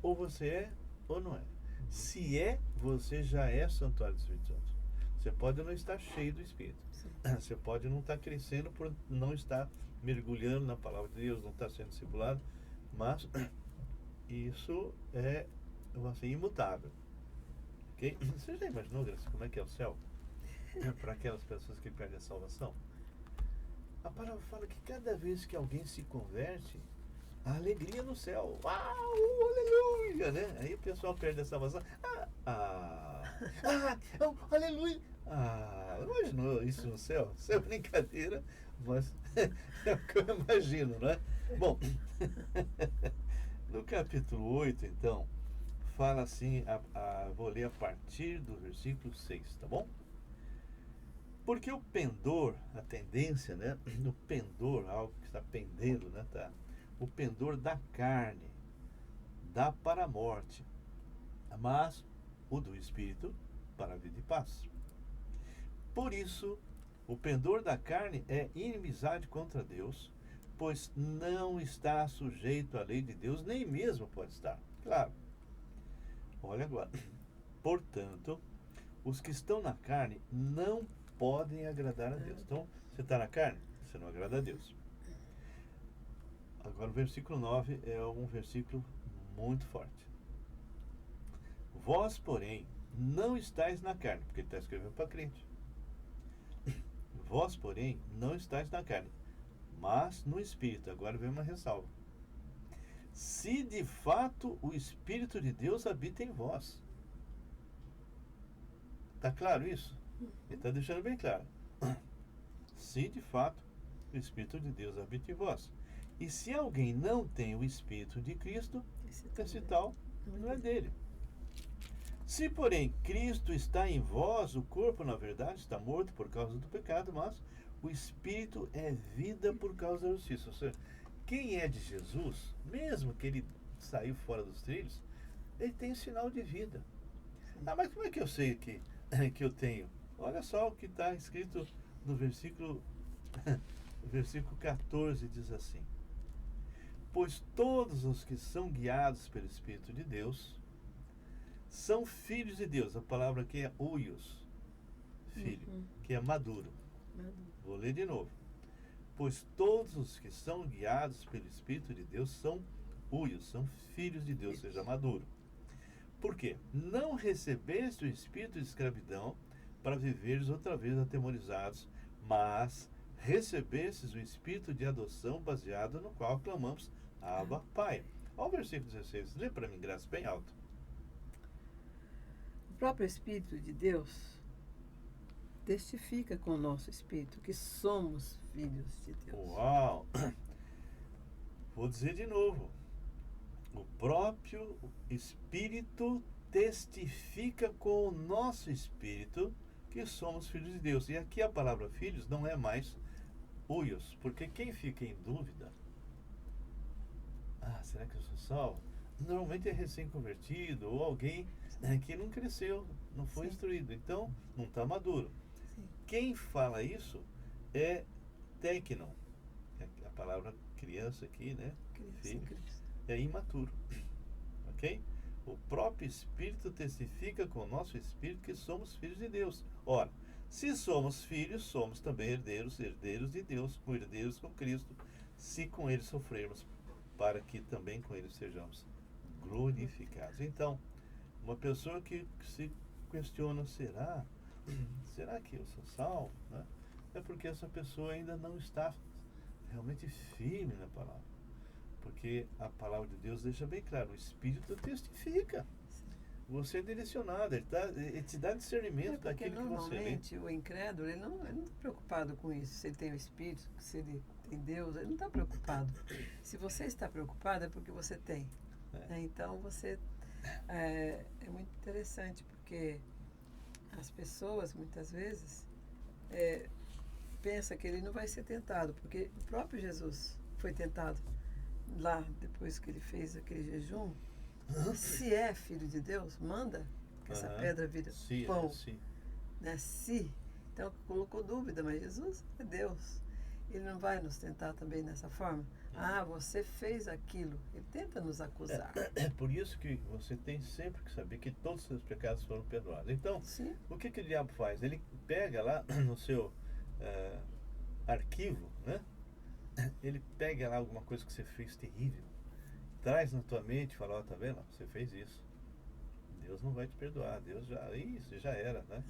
Ou você é ou não é. Se é, você já é santuário do Espírito Santo. Você pode não estar cheio do Espírito. Você pode não estar crescendo por não estar mergulhando na palavra de Deus, não estar sendo discipulado, mas isso é assim, imutável. Okay? Você já imaginou, Graça, como é que é o céu para aquelas pessoas que perdem a salvação? A palavra fala que cada vez que alguém se converte, a alegria no céu, aleluia, né? Aí o pessoal perde a salvação, aleluia. Imaginou isso no céu? Isso é brincadeira, mas é o que eu imagino, não é? Bom, no capítulo 8, então, fala assim, vou ler a partir do versículo 6, tá bom? Porque o pendor, a tendência, né? O pendor, algo que está pendendo, né? Tá? O pendor da carne dá para a morte, mas o do espírito para a vida e paz. Por isso, o pendor da carne é inimizade contra Deus, pois não está sujeito à lei de Deus, nem mesmo pode estar. Claro. Olha agora. Portanto, os que estão na carne não podem agradar a Deus. Então, você está na carne, você não agrada a Deus. Agora, o versículo 9 é um versículo muito forte. Vós, porém, não estáis na carne, porque ele está escrevendo para crente. Vós, porém, não estáis na carne, mas no Espírito. Agora vem uma ressalva. Se de fato o Espírito de Deus habita em vós. Está claro isso? Ele está deixando bem claro. Se de fato o Espírito de Deus habita em vós. E se alguém não tem o Espírito de Cristo, esse tal não é dele. Se, porém, Cristo está em vós, o corpo, na verdade, está morto por causa do pecado, mas o Espírito é vida por causa da justiça. Ou seja, quem é de Jesus, mesmo que ele saiu fora dos trilhos, ele tem sinal de vida. Mas como é que eu sei que eu tenho? Olha só o que está escrito no versículo 14, diz assim: pois todos os que são guiados pelo Espírito de Deus são filhos de Deus. A palavra aqui é huios, filho, que é maduro. Vou ler de novo. Pois todos os que são guiados pelo Espírito de Deus são huios, são filhos de Deus, ou seja, maduro. Por quê? Não recebeste o espírito de escravidão para viveres outra vez atemorizados, mas recebestes o espírito de adoção baseado no qual clamamos Abba, Pai. Olha o versículo 16, lê para mim, Graça, bem alto. O próprio Espírito de Deus testifica com o nosso espírito que somos filhos de Deus. Uau! Vou dizer de novo. O próprio Espírito testifica com o nosso espírito que somos filhos de Deus. E aqui a palavra filhos não é mais huios, porque quem fica em dúvida, será que eu sou salvo? Normalmente é recém-convertido ou alguém que não cresceu, não foi instruído, então não está maduro. Quem fala isso é técnon, a palavra criança aqui, né? Filho, é imaturo, ok? O próprio Espírito testifica com o nosso espírito que somos filhos de Deus. Ora, Se somos filhos, somos também herdeiros, herdeiros de Deus, herdeiros com Cristo, se com ele sofrermos, para que também com ele sejamos glorificados. Então, uma pessoa que se questiona, será que eu sou salvo? Né? É porque essa pessoa ainda não está realmente firme na palavra. Porque a palavra de Deus deixa bem claro, o Espírito testifica. Você é direcionado, ele te dá discernimento daquilo que você lê. Normalmente o incrédulo, ele não está preocupado com isso, se ele tem o Espírito, se ele tem Deus, ele não está preocupado. Se você está preocupado é porque você tem. Né? Então você é muito interessante, porque as pessoas muitas vezes pensam que ele não vai ser tentado, porque o próprio Jesus foi tentado lá, depois que ele fez aquele jejum. Se é filho de Deus, manda que essa pedra vire pão. Né? Se. Então colocou dúvida, mas Jesus é Deus. Ele não vai nos tentar também dessa forma? Você fez aquilo. Ele tenta nos acusar. É por isso que você tem sempre que saber que todos os seus pecados foram perdoados. Então, o que o diabo faz? Ele pega lá no seu arquivo, né? Ele pega lá alguma coisa que você fez terrível, traz na tua mente e fala, tá vendo? Você fez isso. Deus não vai te perdoar. Deus já era, né?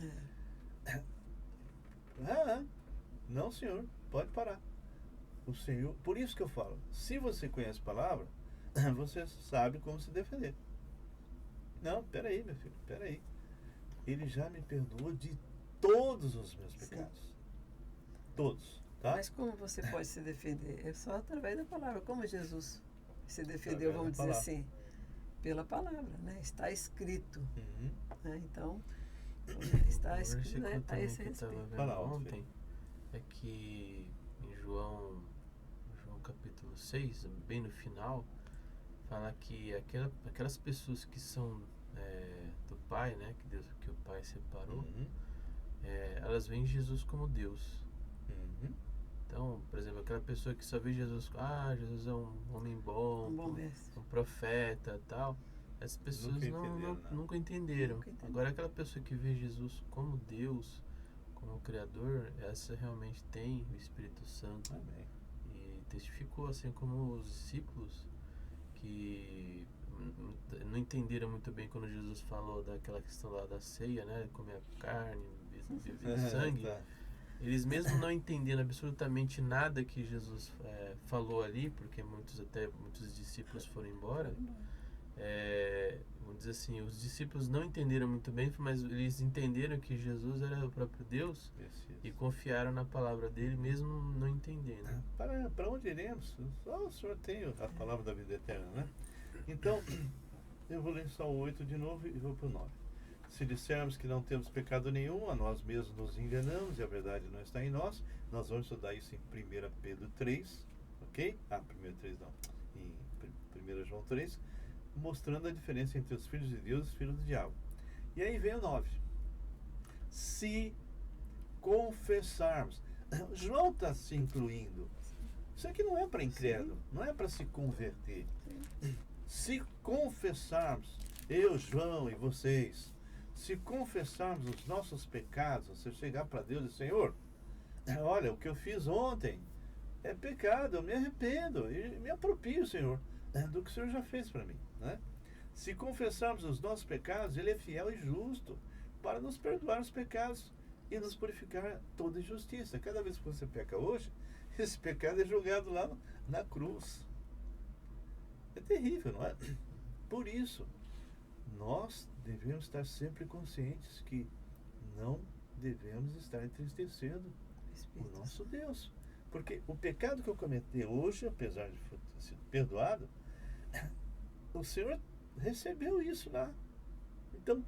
Não, senhor, pode parar. O Senhor, por isso que eu falo, se você conhece a palavra, você sabe como se defender. Não, peraí, meu filho, peraí. Ele já me perdoou de todos os meus pecados. Todos, tá? Mas como você pode se defender? É só através da palavra. Como Jesus se defendeu, vamos dizer assim, pela palavra, né? Está escrito. Né? Então, está escrito, né? A esse respeito. Ontem é que em João capítulo 6, bem no final, fala que aquelas pessoas que são do Pai, né? Que o Pai separou, elas veem Jesus como Deus. Então, por exemplo, aquela pessoa que só vê Jesus, Jesus é um homem bom, um profeta, tal. Essas pessoas nunca entenderam. Agora, aquela pessoa que vê Jesus como Deus, como Criador, essa realmente tem o Espírito Santo. Amém. E testificou, assim como os discípulos que não entenderam muito bem quando Jesus falou daquela questão lá da ceia, né? Comer carne, beber sangue. Eles mesmo não entendendo absolutamente nada que Jesus falou ali, porque muitos discípulos foram embora, vamos dizer assim, os discípulos não entenderam muito bem, mas eles entenderam que Jesus era o próprio Deus e confiaram na palavra dele, mesmo não entendendo. Para onde iremos? Só o Senhor tem a palavra da vida eterna, né? Então, eu vou ler só o 8 de novo e vou para o 9. Se dissermos que não temos pecado nenhum, a nós mesmos nos enganamos e a verdade não está em nós. Nós vamos estudar isso em 1 Pedro 3, ok? 1 3 não, em 1 João 3, mostrando a diferença entre os filhos de Deus e os filhos do diabo. E aí vem o 9. Se confessarmos. João está se incluindo. Isso aqui não é para incrédulo, não é para se converter. Se confessarmos, eu, João e vocês, se confessarmos os nossos pecados, você chegar para Deus e Senhor, olha, o que eu fiz ontem é pecado, eu me arrependo e me aproprio, Senhor, do que o Senhor já fez para mim, né? Se confessarmos os nossos pecados, Ele é fiel e justo para nos perdoar os pecados e nos purificar toda injustiça. Cada vez que você peca hoje, esse pecado é julgado lá na cruz. É terrível, não é? Por isso, nós devemos estar sempre conscientes que não devemos estar entristecendo o nosso Deus. Porque o pecado que eu cometi hoje, apesar de ter sido perdoado, o Senhor recebeu isso lá. Então,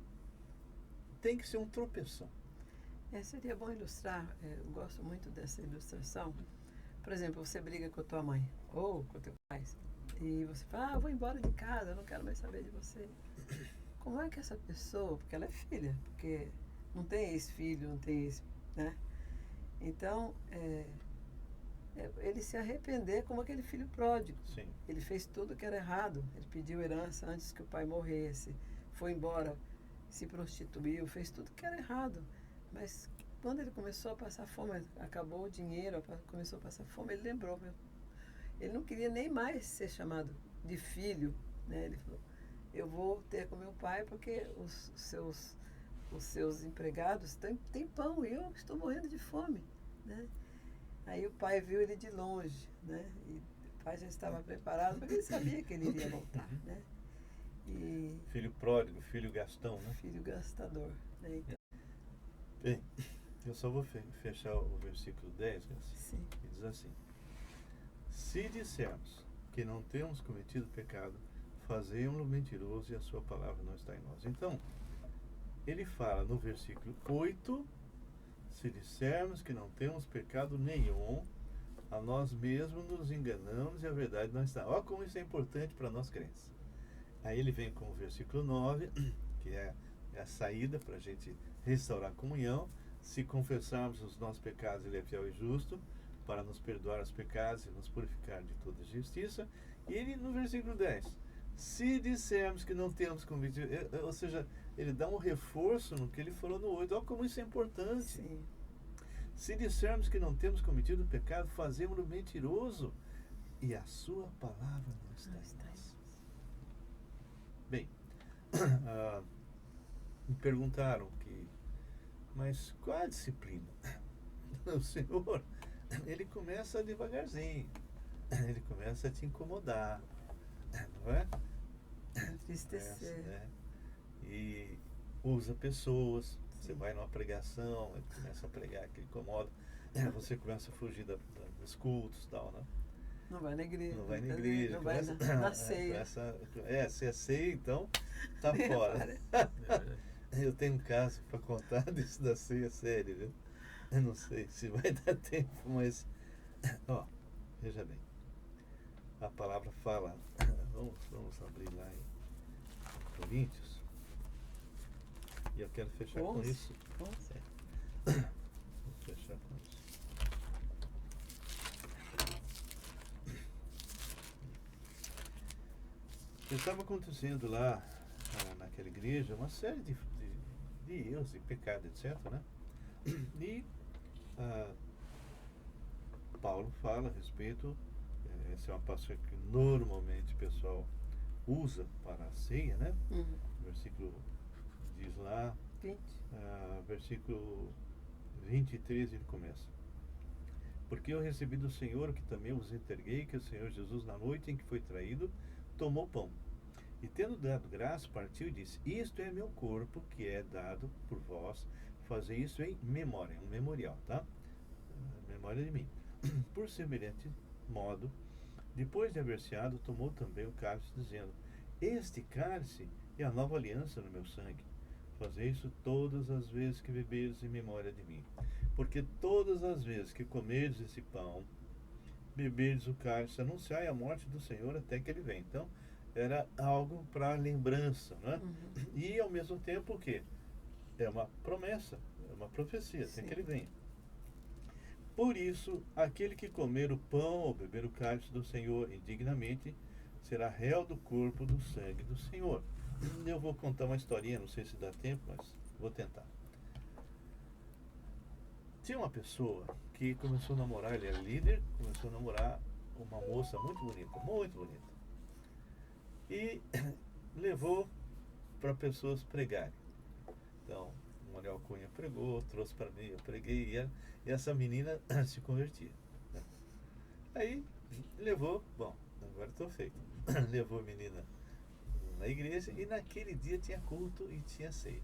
tem que ser um tropeção. Seria bom ilustrar, eu gosto muito dessa ilustração. Por exemplo, você briga com a tua mãe ou com o teu pai e você fala, vou embora de casa, eu não quero mais saber de você. Como é que essa pessoa, porque ela é filha, porque não tem ex-filho, não tem ex, né? Então, ele se arrepender como aquele filho pródigo. Sim. Ele fez tudo que era errado, ele pediu herança antes que o pai morresse, foi embora, se prostituiu, fez tudo que era errado. Mas quando ele começou a passar fome, acabou o dinheiro, começou a passar fome, ele lembrou, ele não queria nem mais ser chamado de filho, né? Ele falou, eu vou ter com meu pai porque os seus empregados têm pão e eu estou morrendo de fome, né? Aí o pai viu ele de longe, né? E o pai já estava preparado, porque ele sabia que ele iria voltar, né? E Filho pródigo, filho gastão, né? filho gastador, né? Então, Bem, eu só vou fechar o versículo 10, sim. que diz assim: se dissermos que não temos cometido pecado, fazemos-lo mentiroso e a sua palavra não está em nós. Então, ele fala no versículo 8, se dissermos que não temos pecado nenhum, a nós mesmos nos enganamos e a verdade não está. Olha como isso é importante para nós crentes. Aí ele vem com o versículo 9, que é a saída para a gente restaurar a comunhão. Se confessarmos os nossos pecados, ele é fiel e justo para nos perdoar os pecados e nos purificar de toda justiça. E ele, no versículo 10, se dissermos que não temos cometido, ou seja, ele dá um reforço no que ele falou no 8. Olha como isso é importante. Sim. Se dissermos que não temos cometido pecado, fazemos-lo mentiroso e a sua palavra não está em nós. Bem, me perguntaram mas qual a disciplina? O Senhor, ele começa devagarzinho, ele começa a te incomodar, não é? Entristecer. Né? E usa pessoas. Você vai numa pregação, ele começa a pregar, que incomoda, você começa a fugir dos cultos e tal, né? Não vai na igreja. Não vai na igreja. Não vai na ceia. Se é ceia, então tá fora. Eu tenho um caso para contar disso da ceia, sério, viu? Eu não sei se vai dar tempo, mas veja bem, a palavra fala, vamos abrir lá em Coríntios, e eu quero fechar com isso. Vou fechar com isso. Estava acontecendo lá naquela igreja uma série de erros e pecados, etc, né? E Paulo fala a respeito, essa é uma passagem que normalmente o pessoal usa para a ceia, né? O versículo diz lá, versículo 23 ele começa: porque eu recebi do Senhor, que também vos entreguei, que o Senhor Jesus, na noite em que foi traído, tomou pão, e tendo dado graça, partiu e disse: isto é meu corpo, que é dado por vós, fazer isso em memória, um memorial, tá? Memória de mim. Por semelhante modo, depois de haver ceado, tomou também o cálice, dizendo: este cálice é a nova aliança no meu sangue. Fazer isso todas as vezes que beberes em memória de mim. Porque todas as vezes que comerdes esse pão, beberdes o cálice, anunciai a morte do Senhor até que ele venha. Então, era algo para lembrança, né? E ao mesmo tempo o quê? É uma promessa, é uma profecia, até que ele venha. Por isso, aquele que comer o pão ou beber o cálice do Senhor indignamente, será réu do corpo do sangue do Senhor. Eu vou contar uma historinha, não sei se dá tempo, mas vou tentar. Tinha uma pessoa que começou a namorar, ele era líder, começou a namorar uma moça muito bonita, muito bonita. E levou para pessoas pregarem. Então, o Manuel Cunha pregou, trouxe para mim, eu preguei, e essa menina se convertia, né? Aí levou, bom, agora estou feito. Levou a menina na igreja e naquele dia tinha culto e tinha ceia.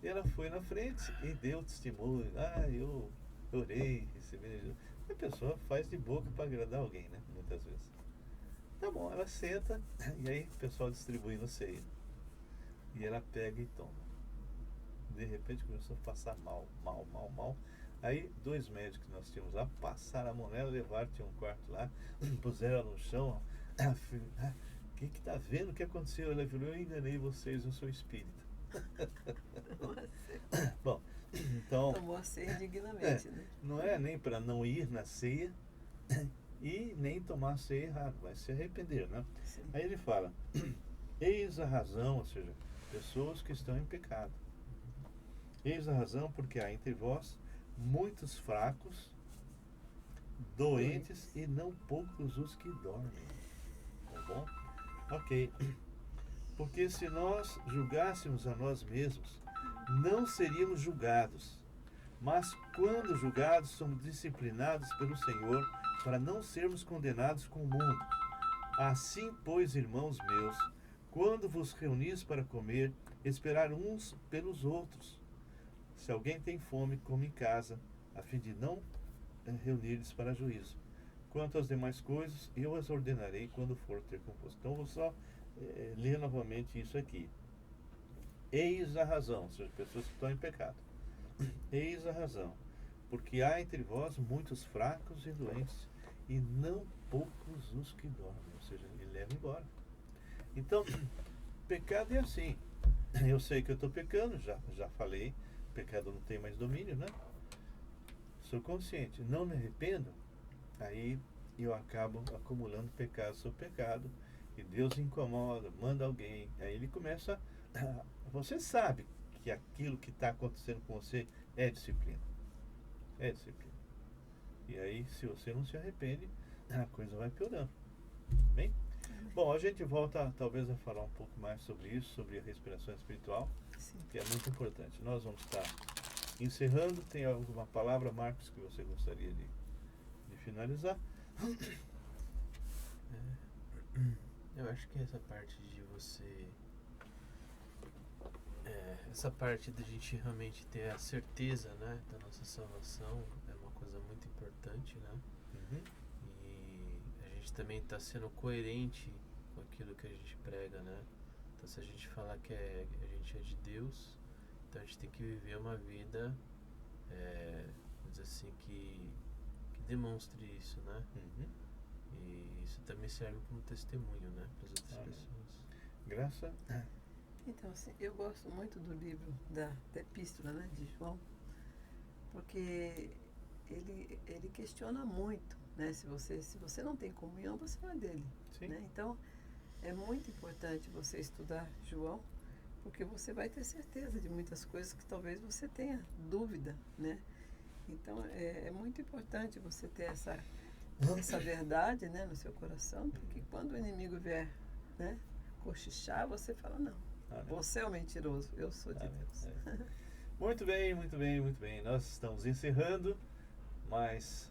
E ela foi na frente e deu testemunho. Eu orei, recebi Jesus. A pessoa faz de boca para agradar alguém, né? Muitas vezes. Tá bom, ela senta e aí o pessoal distribuindo ceia. E ela pega e toma. De repente começou a passar mal. Aí 2 médicos que nós tínhamos lá passaram a mão nela, levaram, tinha um quarto lá, puseram ela no chão. Quem que tá vendo o que aconteceu? Ela falou: eu enganei vocês, eu sou espírita. Bom, então tomou a ceia dignamente, né? Não é nem para não ir na ceia e nem tomar a ceia errado, vai se arrepender, né? Sim. Aí ele fala: eis a razão, ou seja, pessoas que estão em pecado. Eis a razão porque há entre vós muitos fracos, doentes e não poucos os que dormem. Tá bom? Ok. Porque se nós julgássemos a nós mesmos, não seríamos julgados. Mas quando julgados, somos disciplinados pelo Senhor para não sermos condenados com o mundo. Assim, pois, irmãos meus, quando vos reunis para comer, esperar uns pelos outros. Se alguém tem fome, come em casa, a fim de não reunir-lhes para juízo. Quanto às demais coisas, eu as ordenarei quando for ter composto. Então, vou só ler novamente isso aqui. Eis a razão, ou seja, pessoas que estão em pecado. Eis a razão, porque há entre vós muitos fracos e doentes, e não poucos os que dormem, ou seja, ele leva embora. Então, pecado é assim. Eu sei que eu estou pecando, já falei, pecado não tem mais domínio, né? Sou consciente, não me arrependo, aí eu acabo acumulando pecado sobre pecado, e Deus incomoda, manda alguém, aí ele começa você sabe que aquilo que está acontecendo com você é disciplina. É disciplina. E aí, se você não se arrepende, a coisa vai piorando. Bem? Bom, a gente volta talvez a falar um pouco mais sobre isso, sobre a respiração espiritual, Sim. que é muito importante. Nós vamos estar encerrando. Tem alguma palavra, Marcos, que você gostaria de finalizar? Eu acho que essa parte de você... essa parte da gente realmente ter a certeza, né, da nossa salvação é uma coisa muito importante, né? Uhum. E a gente também está sendo coerente com aquilo que a gente prega, né? Então, se a gente falar que a gente é de Deus, então a gente tem que viver uma vida, vamos dizer assim, que demonstre isso, né? Uhum. E isso também serve como testemunho, né, para as outras pessoas. Graça. Então, assim, eu gosto muito do livro da Epístola, né, de João, porque ele questiona muito, né? Se você não tem comunhão, você não é dele. Sim. Né? Então, é muito importante você estudar João, porque você vai ter certeza de muitas coisas que talvez você tenha dúvida, né? Então, é muito importante você ter essa verdade, né, no seu coração, porque quando o inimigo vier, né, cochichar, você fala, não, você é o mentiroso, eu sou de Deus. Muito bem, muito bem, muito bem. Nós estamos encerrando mais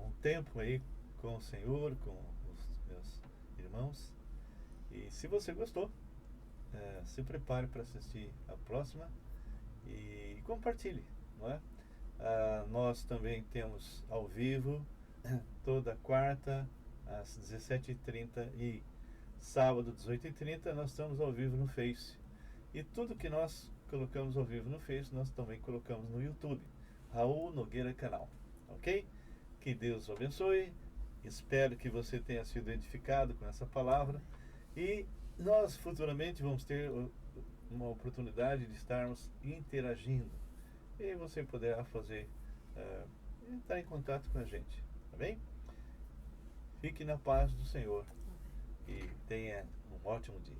um tempo aí com o Senhor, com os meus irmãos. E se você gostou, se prepare para assistir a próxima e compartilhe, não é? Nós também temos ao vivo toda quarta às 17h30 e sábado 18h30 nós estamos ao vivo no Face. E tudo que nós colocamos ao vivo no Face nós também colocamos no YouTube, Raul Nogueira Canal, ok? Que Deus o abençoe. Espero que você tenha sido edificado com essa palavra e nós futuramente vamos ter uma oportunidade de estarmos interagindo e você poderá fazer entrar em contato com a gente, tá bem? Fique na paz do Senhor e tenha um ótimo dia.